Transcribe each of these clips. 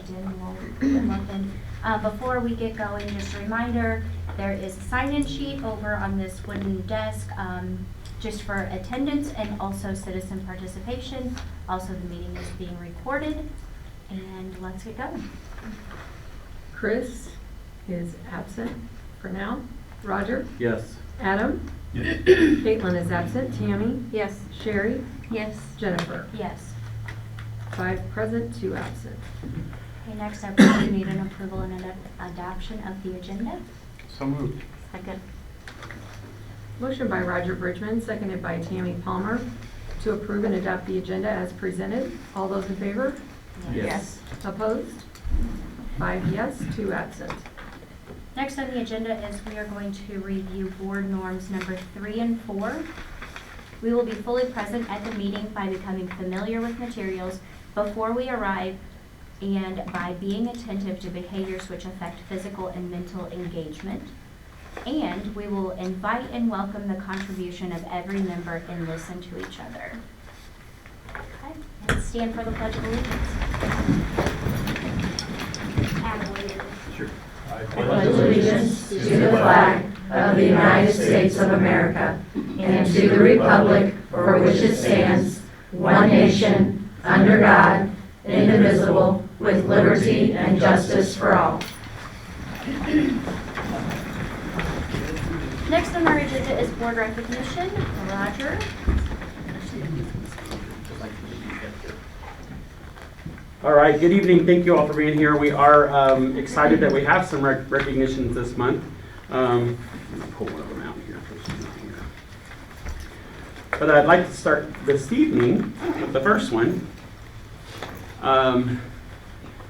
typed in, while we're looking. Before we get going, just a reminder, there is a sign-in sheet over on this wooden desk, just for attendance and also citizen participation. Also, the meeting is being recorded, and let's get going. Chris is absent for now. Roger? Yes. Adam? Caitlin is absent. Tammy? Yes. Sherry? Yes. Jennifer? Yes. 5 present, 2 absent. Okay, next up, we need an approval and adoption of the agenda. So moved. Second. Motion by Roger Bridgman, seconded by Tammy Palmer, to approve and adopt the agenda as presented. All those in favor? Yes. Opposed? 5 yes, 2 absent. Next on the agenda is we are going to review board norms number 3 and 4. We will be fully present at the meeting by becoming familiar with materials before we arrive and by being attentive to behaviors which affect physical and mental engagement. And we will invite and welcome the contribution of every member and listen to each other. Okay, let's stand for the Pledge of Allegiance. Sure. I pledge allegiance to the flag of the United States of America and to the republic for which it stands, one nation, under God, indivisible, with liberty and justice for all. Next on our agenda is board recognition. Roger. All right, good evening. Thank you all for being here. We are excited that we have some recognitions this month. I'm going to pull one of them out here. But I'd like to start this evening with the first one.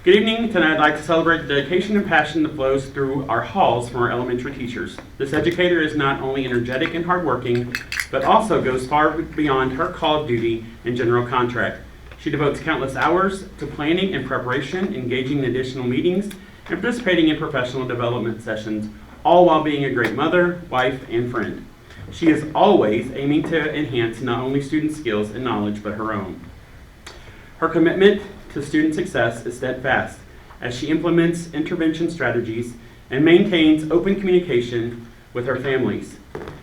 Good evening. Tonight I'd like to celebrate the dedication and passion that flows through our halls from our elementary teachers. This educator is not only energetic and hardworking, but also goes far beyond her call of duty and general contract. She devotes countless hours to planning and preparation, engaging in additional meetings, and participating in professional development sessions, all while being a great mother, wife, and friend. She is always aiming to enhance not only student skills and knowledge, but her own. Her commitment to student success is steadfast as she implements intervention strategies and maintains open communication with her families.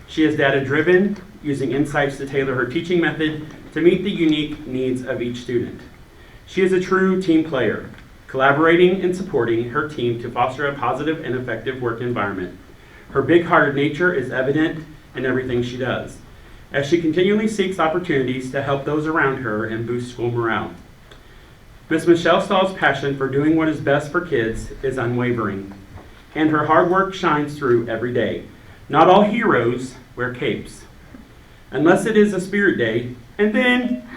She is data-driven, using insights to tailor her teaching method to meet the unique needs of each student. She is a true team player, collaborating and supporting her team to foster a positive and effective work environment. Her big-hearted nature is evident in everything she does, as she continually seeks opportunities to help those around her and boost school morale. Ms. Michelle Stahl's passion for doing what is best for kids is unwavering, and her hard work shines through every day. Not all heroes wear capes, unless it is a spirit day, and then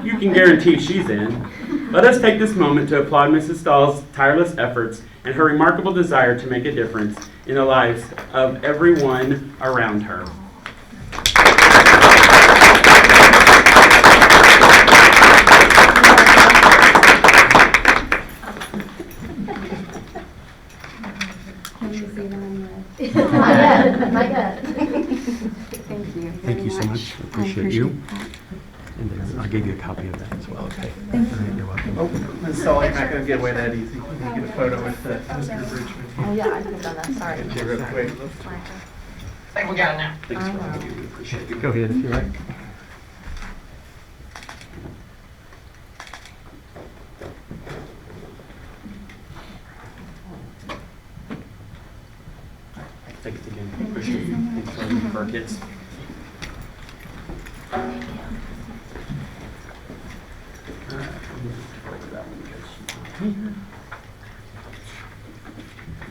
you can guarantee she's in. Let us take this moment to applaud Mrs. Stahl's tireless efforts and her remarkable desire to make a difference in the lives of everyone around her. Not yet. Thank you. Thank you so much. Appreciate you. And then I gave you a copy of that as well. Okay. You're welcome. Oh, Ms. Sully, you're not going to get away that easy. You can get a photo with Mr. Bridgman. Oh, yeah, I could have done that. Sorry. Get you real quick. I think we got it now. Thanks for all you do. Appreciate it. Go ahead if you like. Thanks again. Appreciate you. Thanks for everything for our kids. All right, I'm going to break that one because she's not here.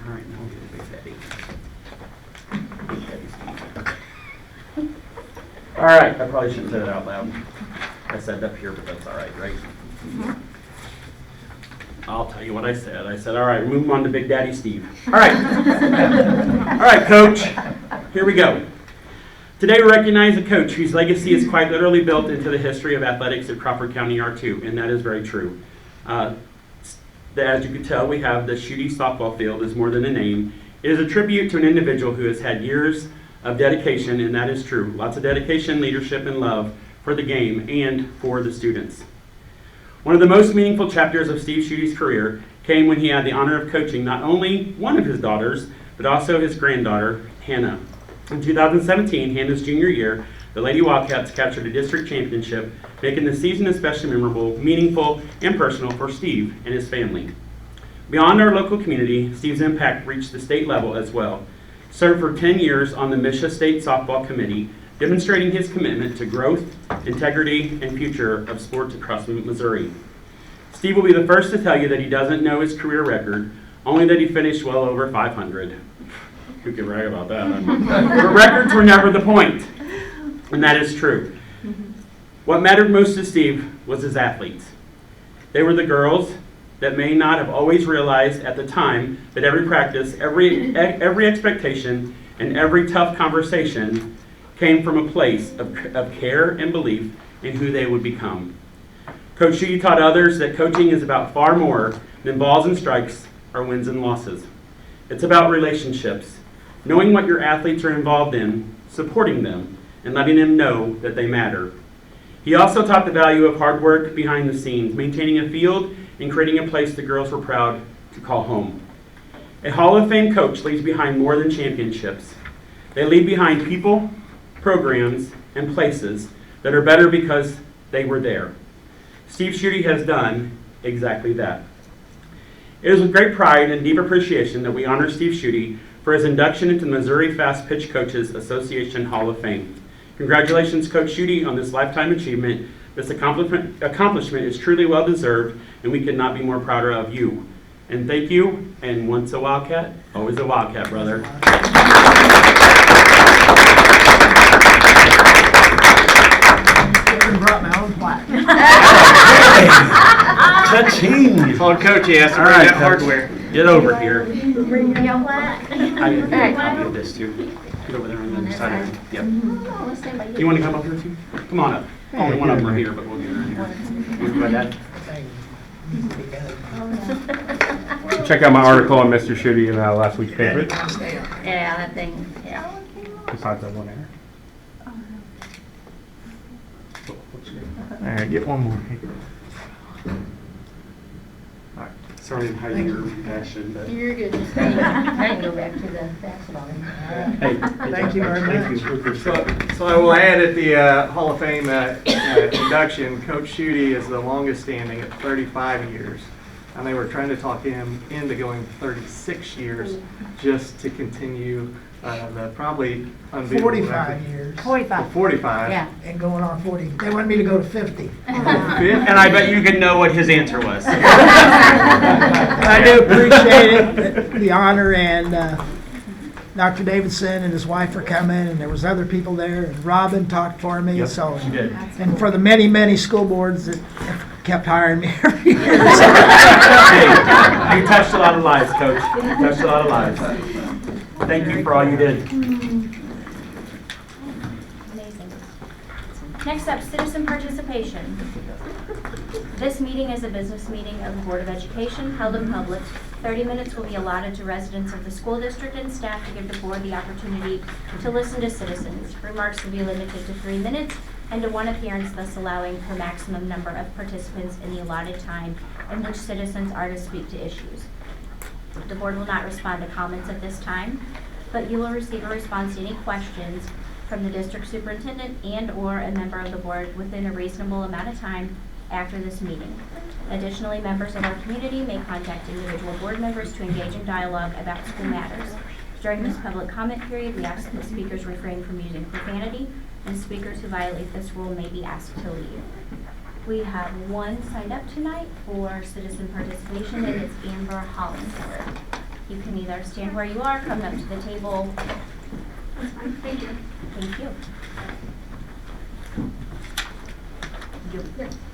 All right, now we'll get Big Daddy. Big Daddy's all right, I probably shouldn't say that out loud. I said it up here, but that's all right, right? I'll tell you what I said. I said, all right, move on to Big Daddy Steve. All right. All right, Coach. Here we go. Today we recognize a coach whose legacy is quite literally built into the history of athletics at Crawford County R2, and that is very true. As you can tell, we have the Schutte softball field is more than a name. It is a tribute to an individual who has had years of dedication, and that is true. Lots of dedication, leadership, and love for the game and for the students. One of the most meaningful chapters of Steve Schuete's career came when he had the honor of coaching not only one of his daughters, but also his granddaughter, Hannah. In 2017, Hannah's junior year, the Lady Wildcats captured a district championship, making the season especially memorable, meaningful, and personal for Steve and his family. Beyond our local community, Steve's impact reached the state level as well. Served for 10 years on the Misha State Softball Committee, demonstrating his commitment to growth, integrity, and future of sports across Missouri. Steve will be the first to tell you that he doesn't know his career record, only that he finished well over 500. Who can brag about that? But records were never the point, and that is true. What mattered most to Steve was his athletes. They were the girls that may not have always realized at the time that every practice, every expectation, and every tough conversation came from a place of care and belief in who they would become. Coach Schuete taught others that coaching is about far more than balls and strikes or wins and losses. It's about relationships, knowing what your athletes are involved in, supporting them, and letting them know that they matter. He also taught the value of hard work behind the scenes, maintaining a field and creating a place the girls were proud to call home. A Hall of Fame coach leaves behind more than championships. They leave behind people, programs, and places that are better because they were there. Steve Schuete has done exactly that. It is with great pride and deep appreciation that we honor Steve Schuete for his induction into the Missouri Fast Pitch Coaches Association Hall of Fame. Congratulations, Coach Schuete, on this lifetime achievement. This accomplishment is truly well-deserved, and we could not be more prouder of you. And thank you, and once a Wildcat, always a Wildcat, brother. Brought my own plaque. Cha-ching! Told Coach he has to All bring right, that Coach. hardware. Get over here. Bring your plaque. I need a copy of this too. Get over there on the other side. Yep. You want to come up here too? Come on up. Only one of them are here, but we'll get her in here. You want to go ahead? Check out my article on Mr. Schuete in last week's paper. Yeah, that thing, yeah. Besides that one there. All right, get one more. All right. Sorry to hide your passion, but. You're good. Just I can go back to the basketball. Hey, Thank you very much. So I will add at the Hall of Fame induction, Coach Schuete is the longest standing at 35 years. And they were trying to talk him into going 36 years just to continue the probably unbeatable 45 record. years 45. 45. Yeah. and going on 40. They wanted me to go to 50. And I bet you can know what his answer was. I do appreciate it, the honor, and Dr. Davidson and his wife are coming, and there was other people there, and Robin talked for me, Yep, so. she did. And for the many, many school boards that have kept hiring me every year. Hey, you touched a lot of lives, Coach. You touched a lot of lives. Thank you for all you did. Amazing. Next up, citizen participation. This meeting is a business meeting of the Board of Education held in public. 30 minutes will be allotted to residents of the school district and staff to give the board the opportunity to listen to citizens. Remarks will be limited to 3 minutes and to one appearance, thus allowing for maximum number of participants in the allotted time in which citizens are to speak to issues. The board will not respond to comments at this time, but you will receive a response to any questions from the district superintendent and/or a member of the board within a reasonable amount of time after this meeting. Additionally, members of our community may contact individual board members to engage in dialogue about school matters. During this public comment period, we ask that speakers refrain from using profanity, and speakers who violate this rule may be asked to leave. We have one signed up tonight for citizen participation, and it's Amber Hollingsworth. You can either stand where you are, come up to the table. Thank you. Thank you.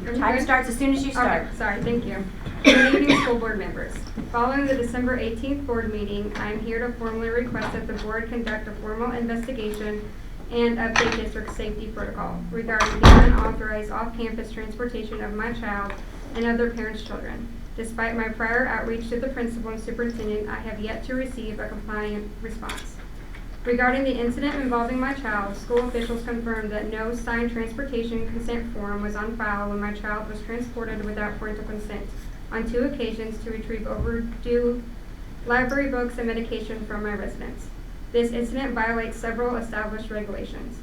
Your time starts as soon as you start. Okay, sorry, thank you. Good evening, school board members. Following the December 18th board meeting, I am here to formally request that the board conduct a formal investigation and update district safety protocol regarding the unauthorized off-campus transportation of my child and other parents' children. Despite my prior outreach to the principal and superintendent, I have yet to receive a compliant response. Regarding the incident involving my child, school officials confirmed that no signed transportation consent form was on file when my child was transported without parental consent on 2 occasions to retrieve overdue library books and medication from my residence. This incident violates several established regulations.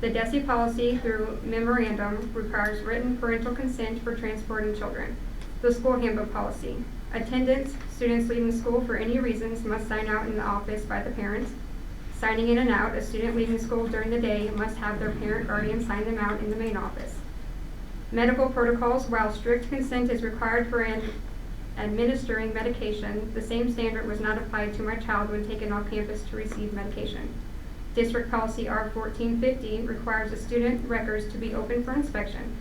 The DESE policy, through memorandum, requires written parental consent for transporting children. The school handbook policy. Attendance, students leaving school for any reasons must sign out in the office by the parents. Signing in and out, a student leaving school during the day must have their parent guardian sign them out in the main office. Medical protocols, while strict consent is required for administering medication, the same standard was not applied to my child when taken off campus to receive medication. District policy R1450 requires the student records to be open for inspection.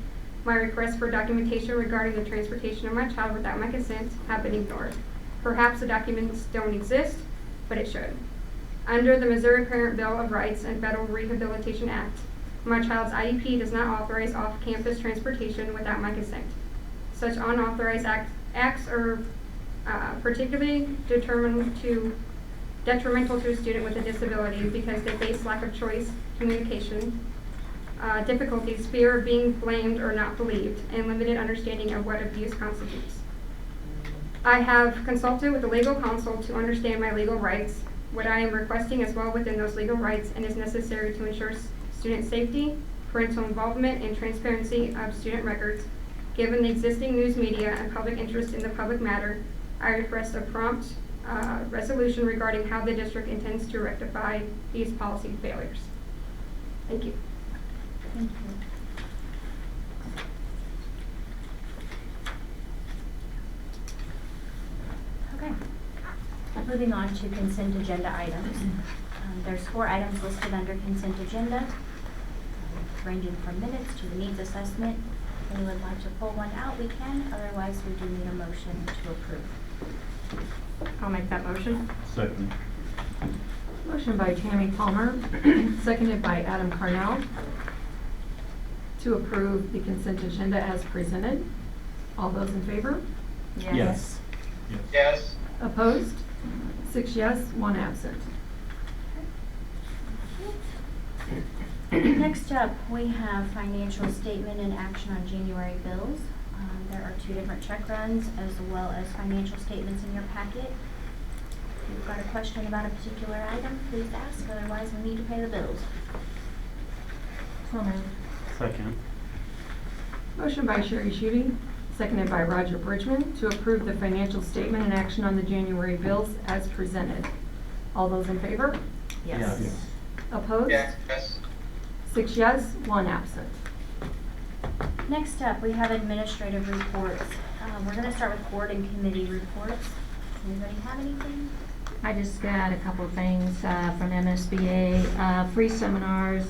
My requests for documentation regarding the transportation of my child without my consent have been ignored. Perhaps the documents don't exist, but it should. Under the Missouri Parent Bill of Rights and Federal Rehabilitation Act, my child's IEP does not authorize off-campus transportation without my consent. Such unauthorized acts are particularly detrimental to a student with a disability because they face lack of choice, communication, difficulties, fear of being blamed or not believed, and limited understanding of what abuse constitutes. I have consulted with the legal counsel to understand my legal rights. What I am requesting is well within those legal rights and is necessary to ensure student safety, parental involvement, and transparency of student records. Given the existing news media and public interest in the public matter, I request a prompt resolution regarding how the district intends to rectify these policy failures. Thank you. Thank you. Okay. Moving on to consent agenda items. There's 4 items listed under consent agenda, ranging from minutes to the needs assessment. If anyone would like to pull one out, we can. Otherwise, we do need a motion to approve. I'll make that motion. Second. Motion by Tammy Palmer, seconded by Adam Carnell, to approve the consent agenda as presented. All those in favor? Yes. Yes. Opposed? 6 yes, 1 absent. Next up, we have financial statement and action on January bills. There are 2 different check runs as well as financial statements in your packet. If you've got a question about a particular item, please ask. Otherwise, we need to pay the bills. So moved. Second. Motion by Sherry Schutte, seconded by Roger Bridgman, to approve the financial statement and action on the January bills as presented. All those in favor? Yes. Opposed? Yes. 6 yes, 1 absent. Next up, we have administrative reports. We're going to start with board and committee reports. Anybody have anything? I just got a couple of things from MSBA. Free seminars.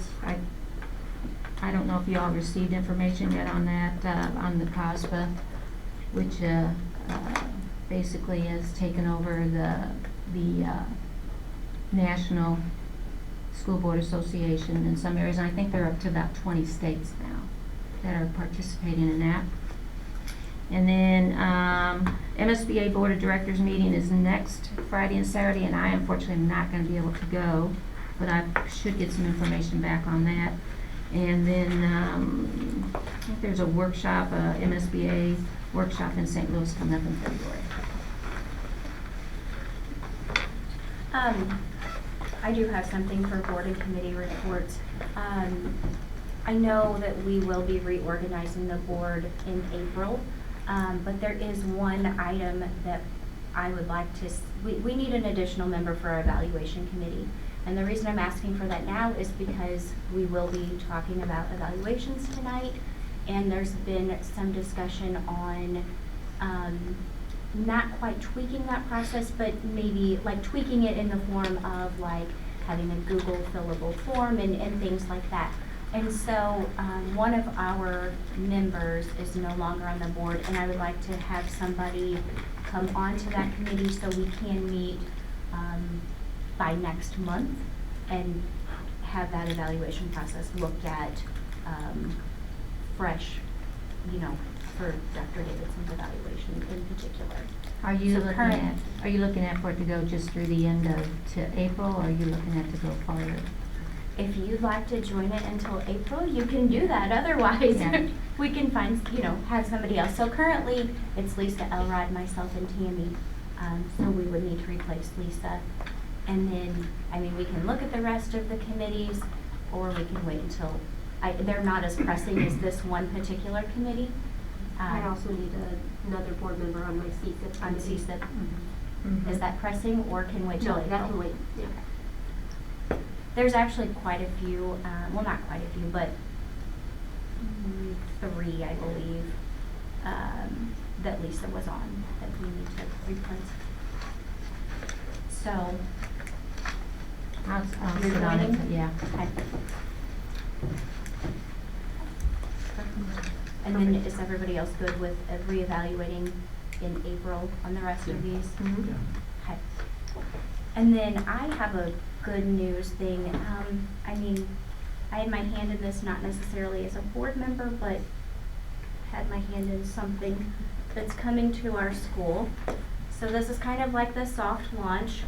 I don't know if you all received information yet on that, on the COSPA, which basically has taken over the National School Board Association in some areas, and I think they're up to about 20 states now that are participating in that. And then MSBA Board of Directors meeting is next Friday and Saturday, and I unfortunately am not going to be able to go, but I should get some information back on that. And then I think there's a workshop, MSBA workshop in St. Louis coming up in February. I do have something for board and committee reports. I know that we will be reorganizing the board in April, but there is one item that I would like to, we need an additional member for our evaluation committee. And the reason I'm asking for that now is because we will be talking about evaluations tonight, and there's been some discussion on not quite tweaking that process, but maybe like tweaking it in the form of like having a Google fillable form and things like that. And so one of our members is no longer on the board, and I would like to have somebody come onto that committee so we can meet by next month and have that evaluation process looked at fresh, for Dr. Davidson's evaluation in particular. Are you So looking current- at, are you looking at for it to go just through the end of, to April, or are you looking at to go farther? If you'd like to join it until April, you can do that. Otherwise, Yeah. we can find, have somebody else. So currently, it's Lisa Elrod, myself, and Tammy. So we would need to replace Lisa. And then, we can look at the rest of the committees, or we can wait until, they're not as pressing as this one particular committee. I also need another board member on my CSIP. On CSIP. Mhm. Is that pressing, or can wait till No, April? that can wait, yeah. There's actually quite a few, well, not quite a few, but 3, I believe, that Lisa was on that we need to replace. So, I'll You're sit on it, joining? yeah. okay. And then is everybody else good with reevaluating in April on the rest of these? Mhm. Okay. And then I have a good news thing. I had my hand in this not necessarily as a board member, but had my hand in something that's coming to our school. So this is kind of like the soft launch.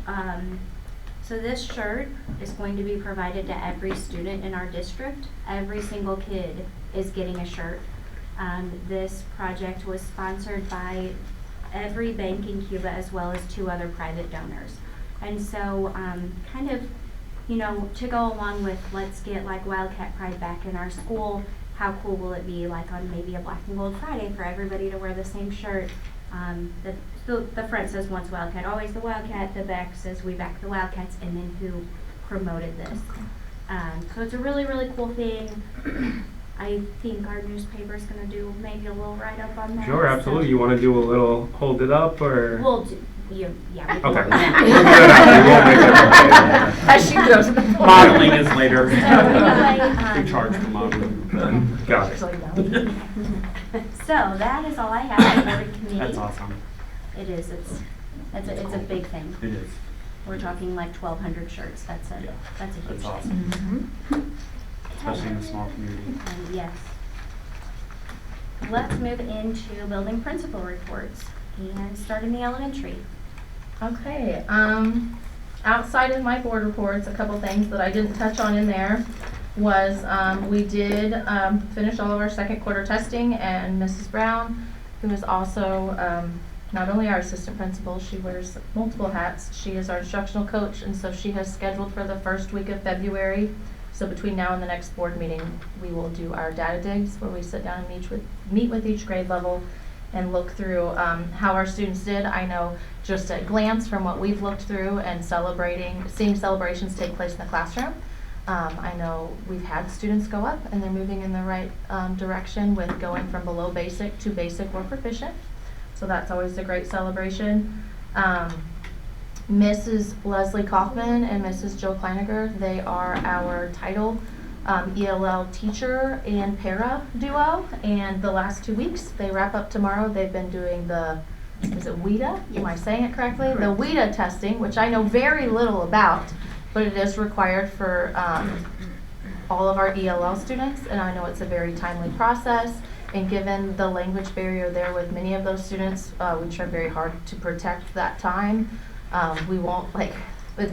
So this shirt is going to be provided to every student in our district. Every single kid is getting a shirt. This project was sponsored by every bank in Cuba as well as 2 other private donors. And so to go along with let's get like Wildcat Pride back in our school, how cool will it be like on maybe a Black and Gold Friday for everybody to wear the same shirt? The front says once Wildcat, always the Wildcat, the back says we back the Wildcats, and then who promoted this. So it's a really, really cool thing. I think our newspaper's gonna do maybe a little write-up on that. Sure, absolutely. You want to do a little hold it up or? We'll do, yeah, we can Okay. work on We'll do it after. We'll make it okay. As she goes to the floor. Modeling is later. So anyway, We charge for modeling. Got it. So that is all I have on board committee. That's awesome. It is, it's a big thing. It is. We're talking like 1,200 shirts. That's a Yeah, huge that's thing. awesome. Mhm. Especially in a small community. And yes. Let's move into building principal reports and start in the elementary. Okay, outside of my board reports, a couple things that I didn't touch on in there was, we did, finish all of our second quarter testing, and Mrs. Brown, who is also, not only our assistant principal, she wears multiple hats. She is our instructional coach, and so she has scheduled for the first week of February. So between now and the next board meeting, we will do our data digs, where we sit down and meet with each grade level and look through how our students did. I know just at glance from what we've looked through and seeing celebrations take place in the classroom. I know we've had students go up and they're moving in the right direction with going from below basic to basic or proficient. So that's always a great celebration. Mrs. Leslie Kaufman and Mrs. Jill Kleiniger, they are our title ELL teacher and para duo, and the last 2 weeks, they wrap up tomorrow. They've been doing is it WIDA? Am I saying it correctly? Correct. The WIDA testing, which I know very little about, but it is required for all of our ELL students, and I know it's a very timely process. And given the language barrier there with many of those students, we try very hard to protect that time. We won't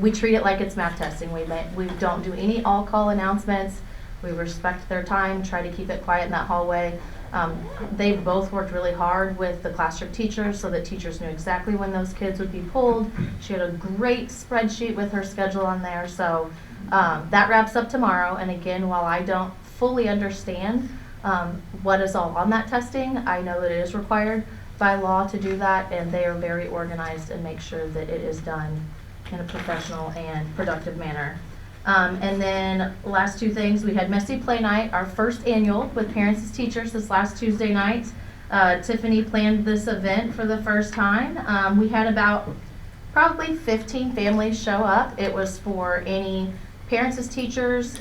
we treat it like it's math testing. We don't do any all-call announcements. We respect their time, try to keep it quiet in that hallway. They've both worked really hard with the classroom teachers so that teachers knew exactly when those kids would be pulled. She had a great spreadsheet with her schedule on there. So that wraps up tomorrow. And again, while I don't fully understand what is all on that testing, I know that it is required by law to do that, and they are very organized and make sure that it is done in a professional and productive manner. And then last 2 things, we had Messy Play Night, our first annual with parents as teachers this last Tuesday night. Tiffany planned this event for the first time. We had about probably 15 families show up. It was for any parents as teachers,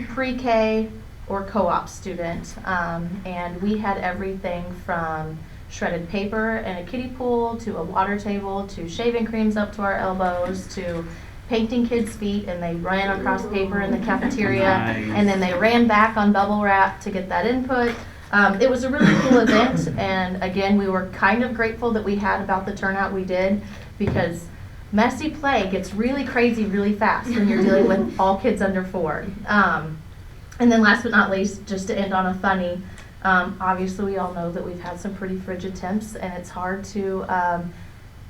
pre-K, or co-op student. And we had everything from shredded paper and a kiddie pool to a water table to shaving creams up to our elbows to painting kids' feet, and they ran across paper in the cafeteria, Nice. and then they ran back on bubble wrap to get that input. It was a really cool event, and again, we were kind of grateful that we had about the turnout we did, because messy play gets really crazy really fast when you're dealing with all kids under 4. And then last but not least, just to end on a funny, obviously we all know that we've had some pretty frigid temps, and it's hard to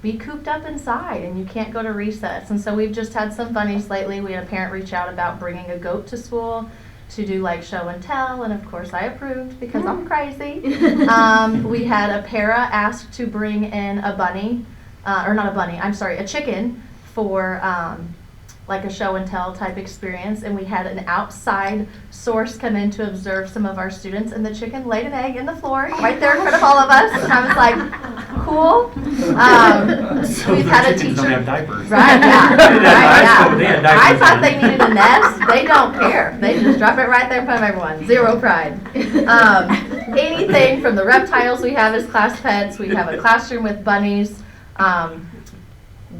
be cooped up inside, and you can't go to recess. And so we've just had some funnies lately. We had a parent reach out about bringing a goat to school to do like show and tell, and of course I approved because I'm crazy. We had a para ask to bring in a bunny, or not a bunny, I'm sorry, a chicken for like a show and tell type experience, and we had an outside source come in to observe some of our students, and the chicken laid an egg in the floor right there in front of all of us, and I was like, cool. So We've the had a chickens teacher. don't have diapers. Right, yeah. Right, They had yeah. I diapers thought on. they needed a nest. They don't care. They just drop it right there in front of everyone. Zero pride. Anything from the reptiles we have as class pets. We have a classroom with bunnies.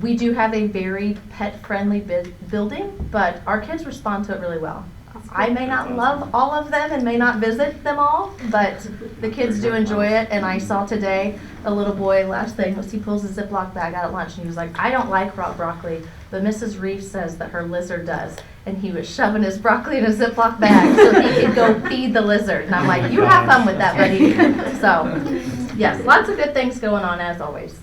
We do have a very pet-friendly building, but our kids respond to it really well. I may not love all of them and may not visit them all, but the kids do enjoy it. And I saw today a little boy, last thing was he pulls a Ziploc bag out at lunch, and he was like, I don't like raw broccoli, but Mrs. Reeves says that her lizard does. And he was shoving his broccoli in a Ziploc bag so he could go feed the lizard. And I'm like, you have fun with that, buddy. So, yes, lots of good things going on as always.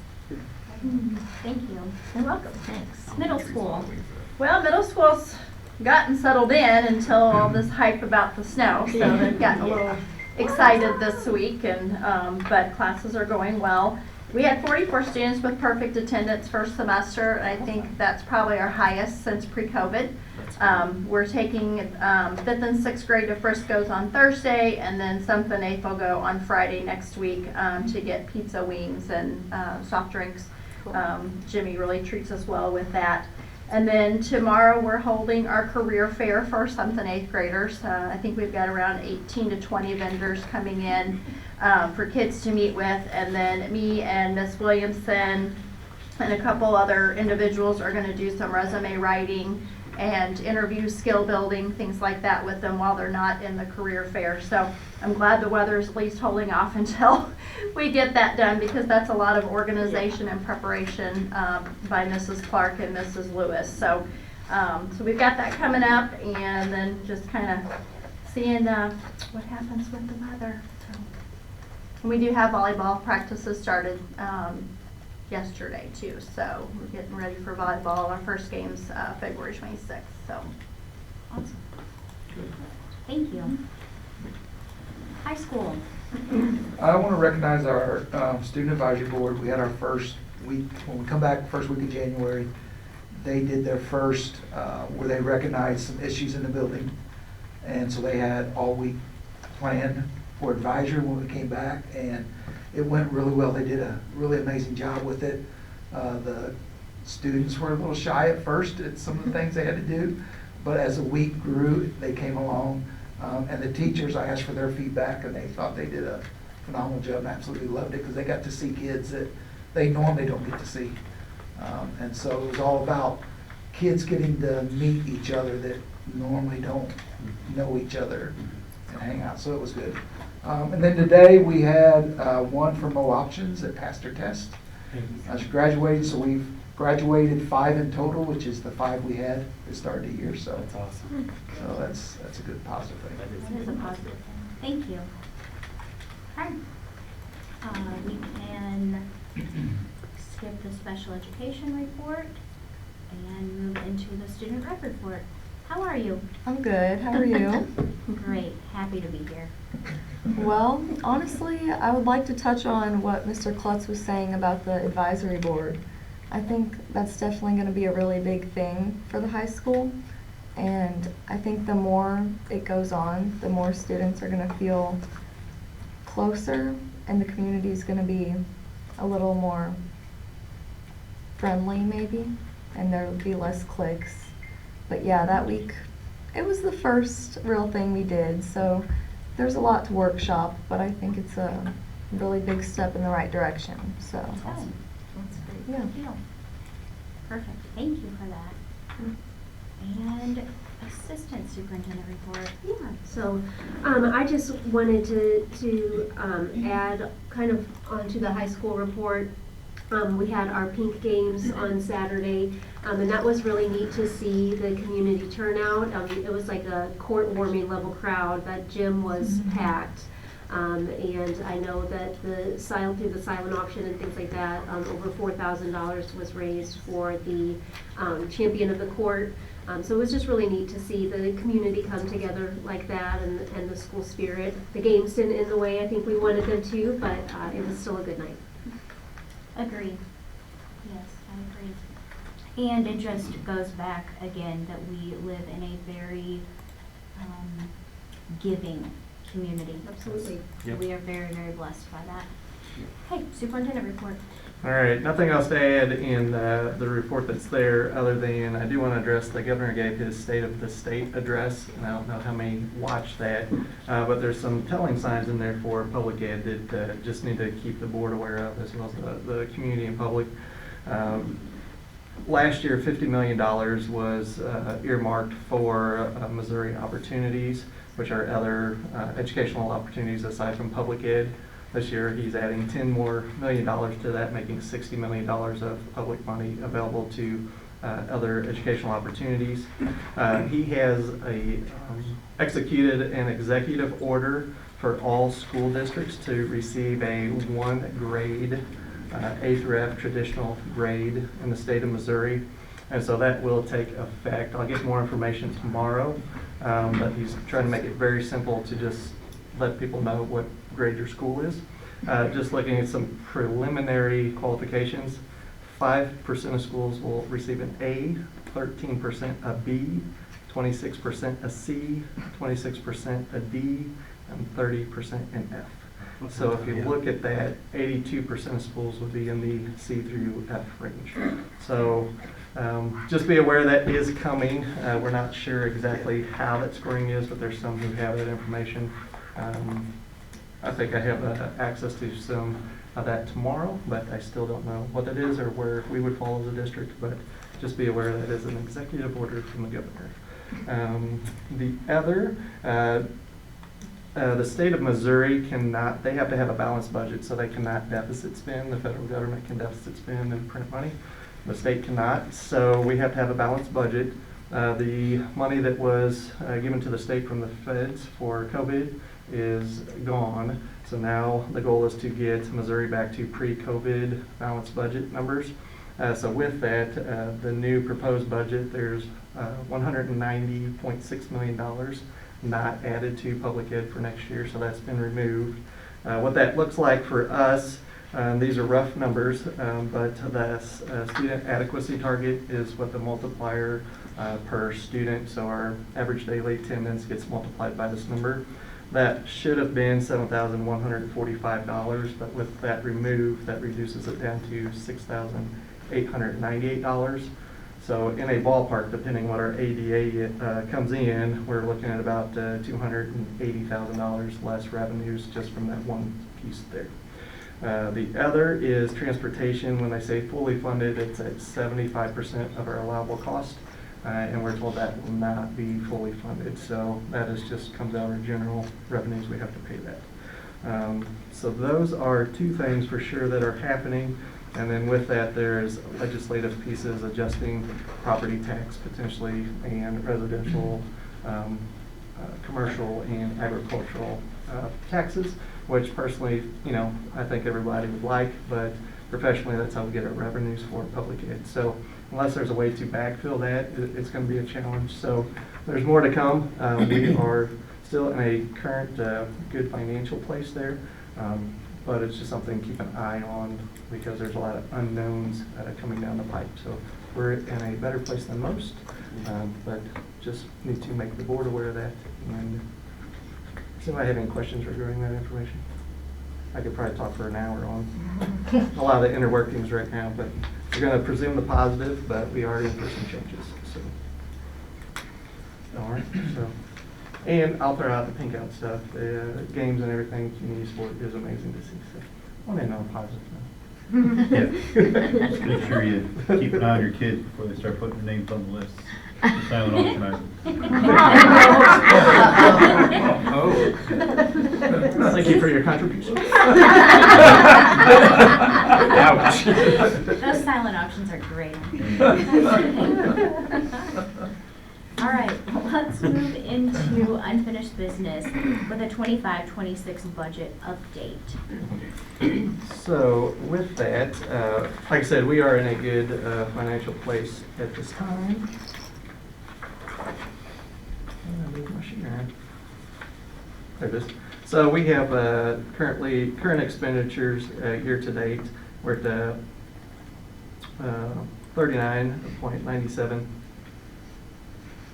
Thank you. You're welcome. Thanks. Middle school. Well, middle school's gotten settled in until all this hype about the snow, so they've gotten a little excited this week, and but classes are going well. We had 44 students with perfect attendance first semester, and I think that's probably our highest since pre-COVID. We're taking 5th and 6th grade to Frisco's on Thursday, and then 7th and 8th will go on Friday next week to get pizza, wings, and soft drinks. Jimmy really treats us well with that. And then tomorrow we're holding our career fair for 7th and 8th graders. I think we've got around 18 to 20 vendors coming in for kids to meet with. And then me and Miss Williamson and a couple other individuals are going to do some resume writing and interview, skill building, things like that with them while they're not in the career fair. So I'm glad the weather's at least holding off until we get that done, because that's a lot of organization and preparation by Mrs. Clark and Mrs. Lewis. So, so we've got that coming up, and then just kind of seeing what happens with the weather. So, and we do have volleyball practices started yesterday too, so we're getting ready for volleyball. Our first game's February 26th. So Awesome. Thank you. High school. I want to recognize our student advisory board. We had our first week, when we come back first week of January, they did their first where they recognized some issues in the building, and so they had all week planned for advisory when we came back, and it went really well. They did a really amazing job with it. The students were a little shy at first at some of the things they had to do, but as the week grew, they came along. And the teachers, I asked for their feedback, and they thought they did a phenomenal job and absolutely loved it, because they got to see kids that they normally don't get to see. And so it was all about kids getting to meet each other that normally don't know each other and hang out, so it was good. And then today we had one from Mo Options that passed her test. She graduated, so we've graduated 5 in total, which is the 5 we had at the start of the year. So That's awesome. So that's a good positive thing. That is a positive thing. Thank you. Okay. We can skip the special education report and move into the student rep report. How are you? I'm good. How are you? Great. Happy to be here. Well, honestly, I would like to touch on what Mr. Klutz was saying about the advisory board. I think that's definitely going to be a really big thing for the high school. And I think the more it goes on, the more students are going to feel closer, and the community is going to be a little more friendly maybe, and there will be less cliques. But yeah, that week, it was the first real thing we did, so there's a lot to workshop, but I think it's a really big step in the right direction. So Awesome. That's great. Yeah. Good deal. Perfect. Thank you for that. And Assistant Superintendent report. Yeah, so I just wanted to add kind of onto the high school report. We had our pink games on Saturday, and that was really neat to see the community turnout. It was like a court warming level crowd. That gym was packed. And I know that through the silent auction and things like that, over $4,000 was raised for the champion of the court. So it was just really neat to see the community come together like that, and the school spirit. The games didn't end the way I think we wanted them to, but it was still a good night. Agreed. Yes, I agree. And it just goes back again that we live in a very giving community. Absolutely. Yep. We are very, very blessed by that. Hey, Superintendent report. All right, nothing else to add in the report that's there, other than I do want to address, the governor gave his State of the State address, and I don't know how many watched that, but there's some telling signs in there for public ed that just need to keep the board aware of, as well as the community and public. Last year, $50 million was earmarked for Missouri Opportunities, which are other educational opportunities aside from public ed. This year, he's adding $10 million more to that, making $60 million of public money available to other educational opportunities. He has executed an executive order for all school districts to receive a 1 grade, A through F traditional grade in the state of Missouri. And so that will take effect. I'll get more information tomorrow, but he's trying to make it very simple to just let people know what grade your school is. Just looking at some preliminary qualifications, 5% of schools will receive an A, 13% a B, 26% a C, 26% a D, and 30% an F. So if you look at that, 82% of schools would be in the C through F range. So just be aware that is coming. We're not sure exactly how that scoring is, but there's some who have that information. I think I have access to some of that tomorrow, but I still don't know what that is or where we would fall as a district, but just be aware that is an executive order from the governor. The other, the state of Missouri cannot, they have to have a balanced budget, so they cannot deficit spend. The federal government can deficit spend and print money. The state cannot, so we have to have a balanced budget. The money that was given to the state from the feds for COVID is gone. So now the goal is to get Missouri back to pre-COVID balanced budget numbers. So with that, the new proposed budget, there's $190.6 million not added to public ed for next year, so that's been removed. What that looks like for us, these are rough numbers, but the student adequacy target is what the multiplier per student, so our average daily attendance gets multiplied by this number. That should have been $7,145, but with that removed, that reduces it down to $6,898. So in a ballpark, depending what our ADA comes in, we're looking at about $280,000 less revenues just from that one piece there. The other is transportation. When they say fully funded, it's at 75% of our allowable cost. And we're told that will not be fully funded. So that is just comes out of our general revenues. We have to pay that. So those are two things for sure that are happening. And then with that, there's legislative pieces adjusting property tax potentially and residential, commercial and agricultural taxes, which personally, you know, I think everybody would like, but professionally, that's how we get our revenues for public ed. So unless there's a way to backfill that, it's going to be a challenge. So there's more to come. We are still in a current good financial place there, but it's just something to keep an eye on because there's a lot of unknowns coming down the pipe. So we're in a better place than most, but just need to make the board aware of that. And does anybody have any questions regarding that information? I could probably talk for an hour on a lot of the inner workings right now, but we're going to presume the positive, but we are in for some changes. So, all right. So, and I'll throw out the pink out stuff. The games and everything, community sport is amazing to see. So, I want to know positive now. Yeah. Just make sure you keep an eye on your kids before they start putting their names on the list. Silent auction. Oh. Thank you for your contribution. Ouch. Those silent auctions are great. All right, let's move into unfinished business with a 25-26 budget update. So with that, like I said, we are in a good financial place at this time. There it is. So we have current expenditures year to date. We're at 39.97.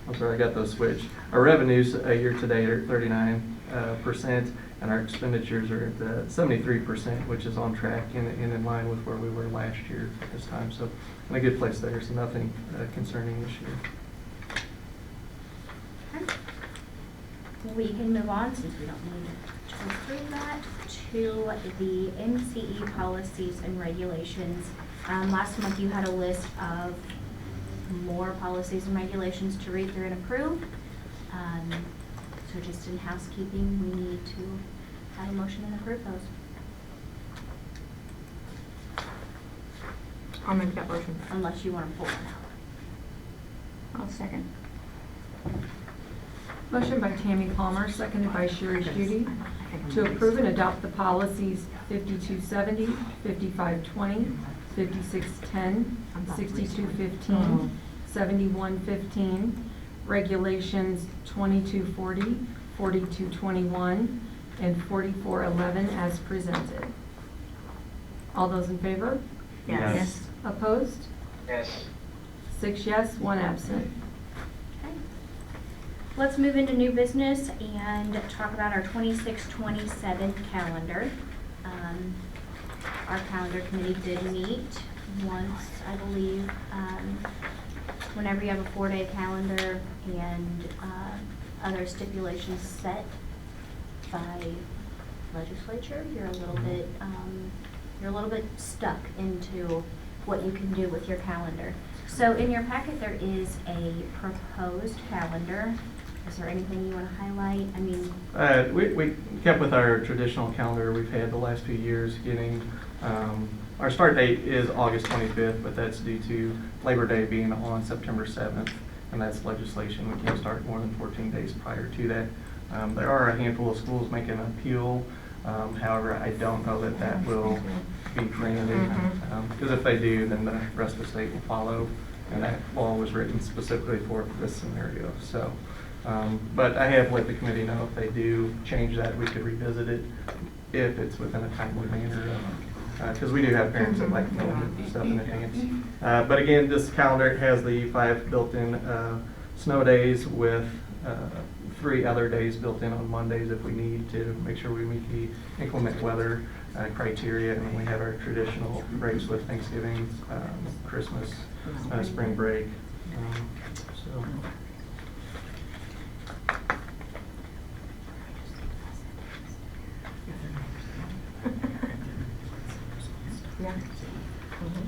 I'm sorry, I got those switched. Our revenues year to date are 39%, and our expenditures are at 73%, which is on track and in line with where we were last year at this time. So in a good place there, so nothing concerning this year. We can move on, since we don't need to go through that, to the MCE policies and regulations. Last month you had a list of more policies and regulations to read through and approve. So just in housekeeping, we need to have a motion and approve those. I'll make that motion. Unless you want to pull one out. I'll second. Motion by Tammy Palmer, seconded by Sherry Judy, to approve and adopt the policies 5270, 5520, 5610, 6215, 7115, regulations 2240, 4221, and 4411 as presented. All those in favor? Yes. Opposed? Yes. 6 yes, 1 absent. Let's move into new business and talk about our 26-27 calendar. Our calendar committee did meet once, I believe, whenever you have a 4-day calendar and other stipulations set by legislature, you're a little bit stuck into what you can do with your calendar. So in your packet there is a proposed calendar. Is there anything you want to highlight? I mean, we kept with our traditional calendar we've had the last few years, getting our start date is August 25th, but that's due to Labor Day being on September 7th, and that's legislation. We can't start more than 14 days prior to that. There are a handful of schools making an appeal. However, I don't know that that will be granted, because if they do, then the rest of the state will follow, and that law was written specifically for this scenario. So. But I have let the committee know if they do change that, we could revisit it if it's within a timely manner. Because we do have parents that like to know stuff in advance. But again, this calendar has the 5 built-in snow days with 3 other days built in on Mondays if we need to make sure we meet the inclement weather criteria. And then we have our traditional breaks with Thanksgiving, Christmas, spring break. So.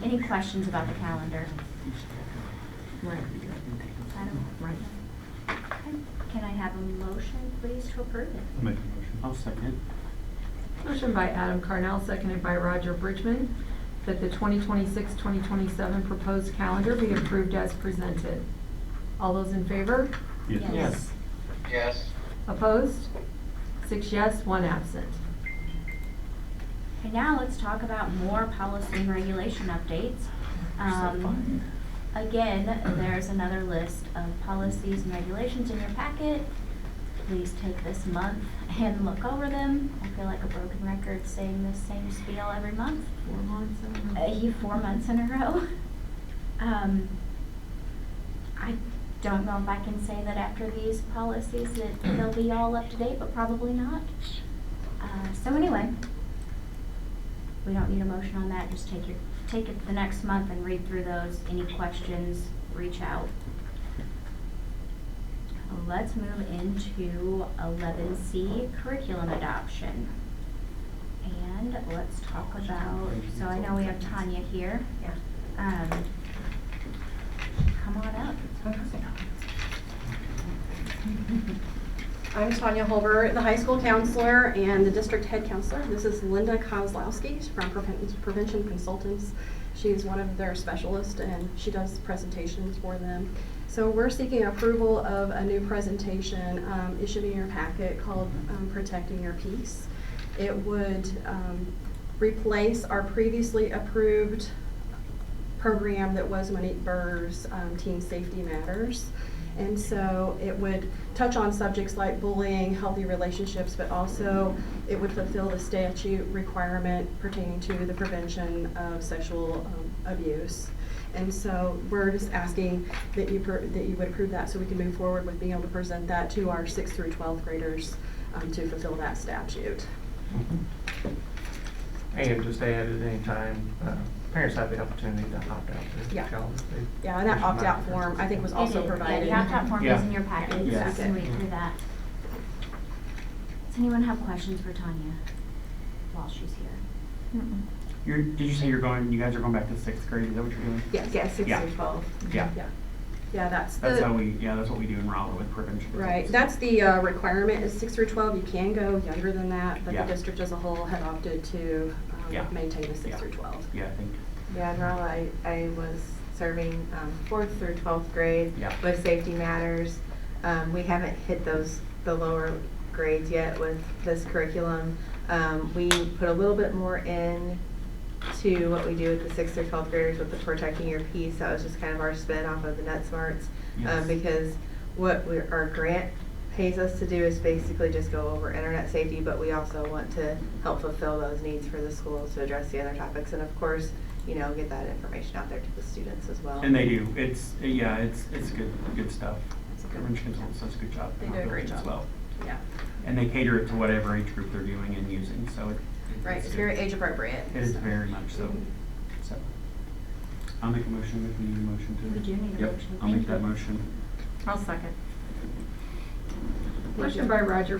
any questions about the calendar? Right. Right. Okay. Can I have a motion, please, to approve it? I'll make a motion. I'll second. Motion by Adam Carnell, seconded by Roger Bridgman, that the 2026-2027 proposed calendar be approved as presented. All those in favor? Yes. Yes. Yes. Opposed? 6 yes, 1 absent. Okay, now let's talk about more policy and regulation updates. Again, there's another list of policies and regulations in your packet. Please take this month and look over them. I feel like a broken record saying the same spiel every month. 4 months in a row. 4 months in a row. I don't know if I can say that after these policies that they'll be all up to date, but probably not. So anyway, we don't need a motion on that. Just take it the next month and read through those. Any questions, reach out. Let's move into 11C, curriculum adoption. And let's talk about, so I know we have Tanya here. Come on up. I'm Tanya Holber, the high school counselor and the district head counselor. This is Linda Kozlowski from Prevention Consultants. She's one of their specialists and she does presentations for them. So we're seeking approval of a new presentation issued in your packet called Protecting Your Peace. It would replace our previously approved program that was Monique Burr's Teen Safety Matters. And so it would touch on subjects like bullying, healthy relationships, but also it would fulfill the statute requirement pertaining to the prevention of sexual abuse. And so we're just asking that you would approve that so we can move forward with being able to present that to our 6th through 12th graders to fulfill that statute. And just add at any time, parents have the opportunity to opt out to Yeah. child if they Yeah, and that wish not opt-out to. form, I think, was It also is. provided. Yeah, the opt-out form Yeah. is in your packet, so you Yes. can read through that. Does anyone have questions for Tanya while she's here? Did you say you guys are going back to 6th grade? Is that what you're doing? Yes, 6 Yeah. through 12. Yeah. Yeah, that's That's what we do in Rolla with prevention. Right, that's the requirement is 6 through 12. You can go younger than that, but Yeah. the district as a whole had opted to Yeah. maintain the 6 Yeah. through 12. Yeah, I think. Yeah, in Rolla, I was serving 4th through 12th grade Yeah. with Safety Matters. We haven't hit the lower grades yet with this curriculum. We put a little bit more in to what we do with the 6th through 12th graders with the Protecting Your Peace. That was just kind of our spin off of the NetSmarts. Yes. Because what our grant pays us to do is basically just go over internet safety, but we also want to help fulfill those needs for the schools to address the other topics. And of course, get that information out there to the students as well. And they do. It's good stuff. Prevention Consultants does a good job. They do a great as job. well. Yeah. And they cater it to whatever age group they're doing and using, so Right, it's good. very age appropriate. It is very much so. Mhm. So, I'll make a motion if we need a motion to. We do need a Yep, motion. I'll make Thank that you. motion. I'll second. Motion by Roger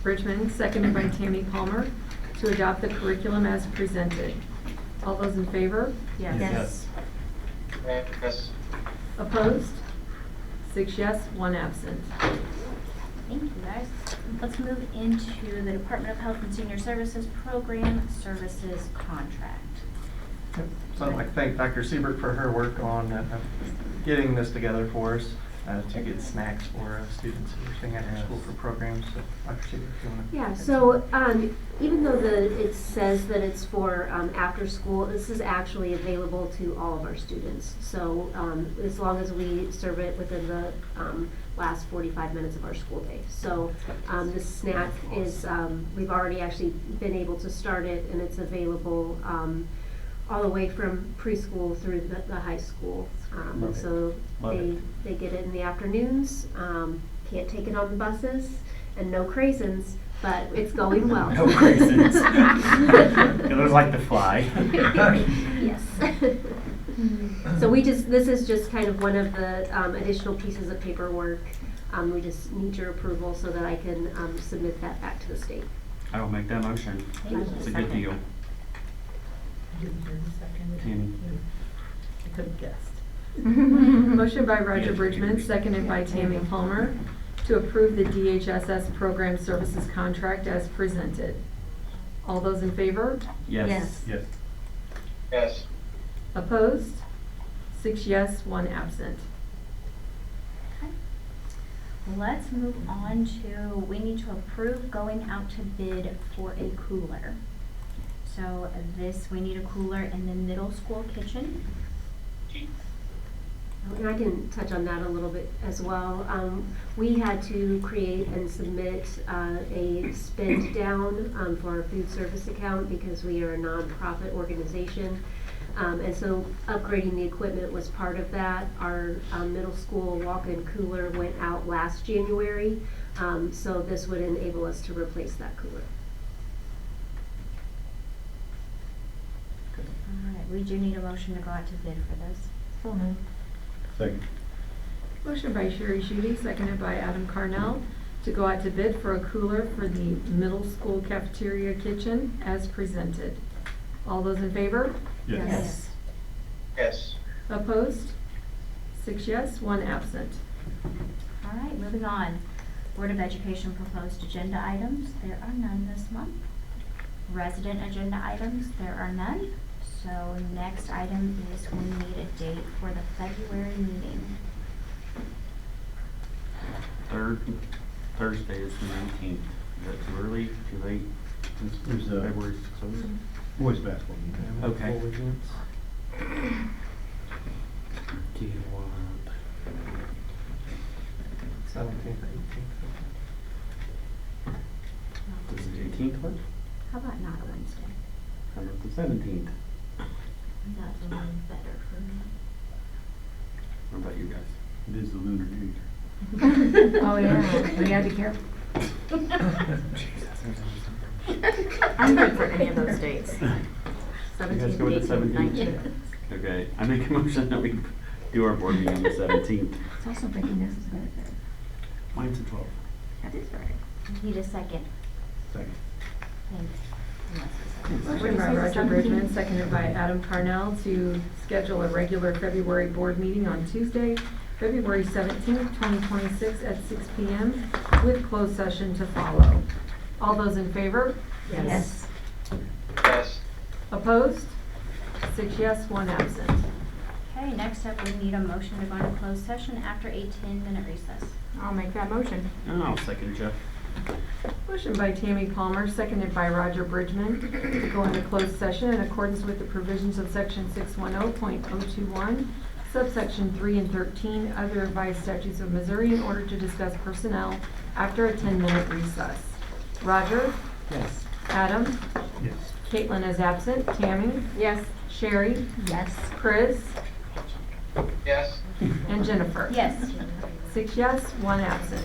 Bridgman, seconded by Tammy Palmer, to adopt the curriculum as presented. All those in favor? Yes. Yes. Opposed? 6 yes, 1 absent. Thank you, guys. Let's move into the Department of Health and Senior Services Program Services Contract. So I'd like to thank Dr. Siebert for her work on getting this together for us to get snacks for students who are staying after school for programs. So Dr. Siebert, if you want to. Yeah, so even though it says that it's for after school, this is actually available to all of our students. So as long as we serve it within the last 45 minutes of our school day. So this snack is, we've already actually been able to start it, and it's available all the way from preschool through the high school. Love it. So Love it. they get it in the afternoons, can't take it on the buses, and no craisins, but it's going well. No craisins. It looks like the fly. Yes. So this is just kind of one of the additional pieces of paperwork. We just need your approval so that I can submit that back to the state. I will make that motion. Thank you. It's a good deal. Tammy. I could have guessed. Motion by Roger Bridgman, seconded by Tammy Palmer, to approve the DHSS Program Services Contract as presented. All those in favor? Yes. Yes. Yes. Opposed? 6 yes, 1 absent. Let's move on to, we need to approve going out to bid for a cooler. So we need a cooler in the middle school kitchen. And I can touch on that a little bit as well. We had to create and submit a spend down for our food service account because we are a nonprofit organization. And so upgrading the equipment was part of that. Our middle school walk-in cooler went out last January, so this would enable us to replace that cooler. All right, we do need a motion to go out to bid for this. So moved. Second. Motion by Sherry Schutte, seconded by Adam Carnell, to go out to bid for a cooler for the middle school cafeteria kitchen as presented. All those in favor? Yes. Yes. Opposed? 6 yes, 1 absent. All right, moving on. Board of Education proposed agenda items, there are none this month. Resident agenda items, there are none. So next item is we need a date for the February meeting. Third Thursday is the 19th. Is that too early, too late? There's a- February's closed. Boys basketball. Okay. Do you want? 17th, 18th. Does the 18th work? How about not a Wednesday? How about the 17th? That's a little better for me. What about you guys? It is the Lunar New Year. Oh, yeah, we gotta be careful. I'm good for any of those dates. You guys go with the 17th? Okay, I make a motion that we do our board meeting on the 17th. It's also breaking this is better. Mine's the 12th. That is right. Need a second. Second. Thanks. Motion by Roger Bridgman, seconded by Adam Carnell to schedule a regular February board meeting on Tuesday, February 17th, 2026 at 6 p.m. with closed session to follow. All those in favor? Yes. Yes. Opposed? 6 yes, 1 absent. Okay, next up, we need a motion to go into closed session after a 10-minute recess. I'll make that motion. I'll second Jeff. Motion by Tammy Palmer, seconded by Roger Bridgman, to go into closed session in accordance with the provisions of section 610.021, subsection 3 and 13, other revised statutes of Missouri in order to discuss personnel after a 10-minute recess. Roger? Yes. Adam? Yes. Caitlin is absent. Tammy? Yes. Sherry? Yes. Chris? Yes. And Jennifer? Yes. 6 yes, 1 absent.